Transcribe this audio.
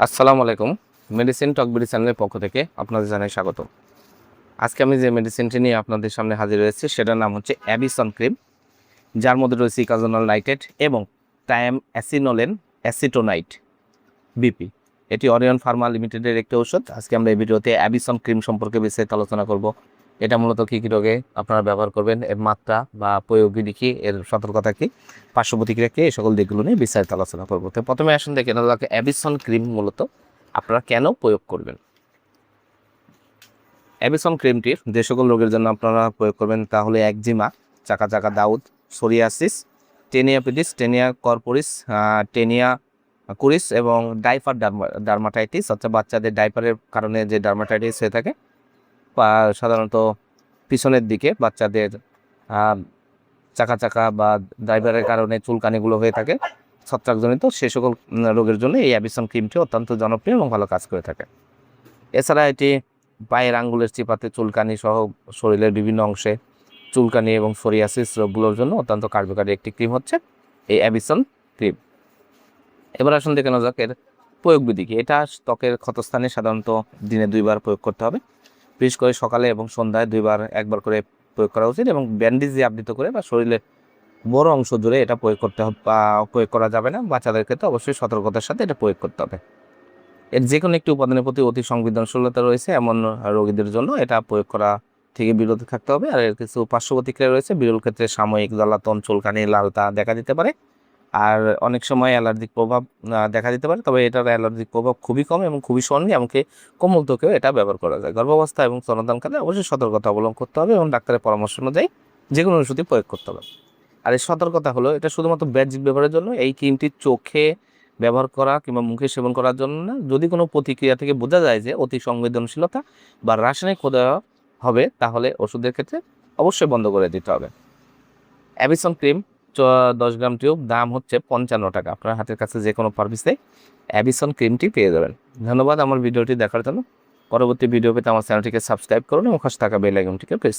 আসসালামু আলাইকুম। মেডিসিন টক বিডি চ্যানেলের পক্ষ থেকে আপনাদের জানাই স্বাগত। আজকে আমি যে মেডিসিনটি নিয়ে আপনাদের সামনে হাজির হয়েছি সেটার নাম হচ্ছে অ্যাবিসন ক্রিম, যার মধ্যে রয়েছে ইকাজোনাল নাইট্রেট এবং অ্যাসিনোলেন অ্যাসিটোনাইট বিপি। এটি অরিয়ন ফার্মা লিমিটেডের একটি ঔষধ। আজকে আমরা এই ভিডিওতে অ্যাবিসন ক্রিম সম্পর্কে বিস্তারিত আলোচনা করব। এটা মূলত কী কী রোগে আপনারা ব্যবহার করবেন, এর মাত্রা বা প্রয়োগবিধি কী, এর সতর্কতা কী, পার্শ্ব প্রতিক্রিয়া কী, এই সকল দিকগুলো নিয়ে বিস্তারিত আলোচনা করব। তো প্রথমে আসুন দেখে নেওয়া যাক অ্যাবিসন ক্রিম মূলত আপনারা কেন প্রয়োগ করবেন। অ্যাবিসন ক্রিমটির যে সকল রোগের জন্য আপনারা প্রয়োগ করবেন তাহলে একজিমা, চাকা চাকা দাউদ, psoriasis, tinea pedis, tinea corporis, tinea cruris এবং ডাইপার ডার্মাটাইটিস, অর্থাৎ বাচ্চাদের ডাইপারের কারণে যে ডার্মাটাইটিস হয়ে থাকে, বা সাধারণত পিছনের দিকে বাচ্চাদের চাকা চাকা বা ডাইপারের কারণে চুলকানিগুলো হয়ে থাকে ছত্রাকজনিত, সে সকল রোগের জন্য এই অ্যাবিসন ক্রিমটি অত্যন্ত জনপ্রিয় এবং ভালো কাজ করে থাকে। এছাড়া এটি পায়ের আঙ্গুলের চিপাতে চুলকানি সহ শরীরের বিভিন্ন অংশে চুলকানি এবং সোরিয়াসিস রোগগুলোর জন্য অত্যন্ত কার্যকারী একটি ক্রিম হচ্ছে এই অ্যাবিসন ক্রিম। এবার আসুন দেখে নেওয়া যাক এর প্রয়োগবিধি কি। এটা ত্বকের ক্ষতস্থানে সাধারণত দিনে 2 বার প্রয়োগ করতে হবে, বিশেষ করে সকালে এবং সন্ধ্যায় 2 বার 1 বার করে প্রয়োগ করা উচিত, এবং ব্যান্ডেজ দিয়ে আবৃত করে বা শরীরের বড় অংশ জুড়ে এটা প্রয়োগ করতে হবে বা প্রয়োগ করা যাবে না। বাচ্চাদের ক্ষেত্রে অবশ্যই সতর্কতার সাথে এটা প্রয়োগ করতে হবে। এর যে কোনো একটি উপাদানের প্রতি অতি সংবেদনশীলতা রয়েছে এমন রোগীদের জন্য এটা প্রয়োগ করা থেকে বিরত থাকতে হবে। আর এর কিছু পার্শ্ব প্রতিক্রিয়া রয়েছে, বিরল ক্ষেত্রে সাময়িক জ্বালাতন, চুলকানি, লালতা দেখা দিতে পারে, আর অনেক সময় অ্যালার্জিক প্রভাব দেখা দিতে পারে। তবে এটার অ্যালার্জিক প্রভাব খুবই কম এবং খুবই সহনীয়, এমনকি কোমল ত্বকেও এটা ব্যবহার করা যায়। গর্ভাবস্থা এবং স্তন্যদানকালে অবশ্যই সতর্কতা অবলম্বন করতে হবে এবং ডাক্তারের পরামর্শ অনুযায়ী যে কোনো ওষুধই প্রয়োগ করতে হবে। আর এই সতর্কতা হলো এটা শুধুমাত্র বাহ্যিক ব্যবহারের জন্য, এই ক্রিমটি চোখে ব্যবহার করা কিংবা মুখে সেবন করার জন্য না। যদি কোনো প্রতিক্রিয়া থেকে বোঝা যায় যে অতি সংবেদনশীলতা বা রাসায়নিক দেওয়া হবে তাহলে ওষুধের ক্ষেত্রে অবশ্যই বন্ধ করে দিতে হবে। অ্যাবিসন ক্রিম 10 গ্রাম টিউব, দাম হচ্ছে 55 টাকা। আপনার হাতের কাছে যে কোনো ফার্মেসিতে অ্যাবিসন ক্রিমটি পেয়ে যাবেন। ধন্যবাদ আমার ভিডিওটি দেখার জন্য। পরবর্তী ভিডিও পেতে আমার চ্যানেলটিকে সাবস্ক্রাইব করুন এবং পাশে থাকা বেল আইকনটিকে প্রেস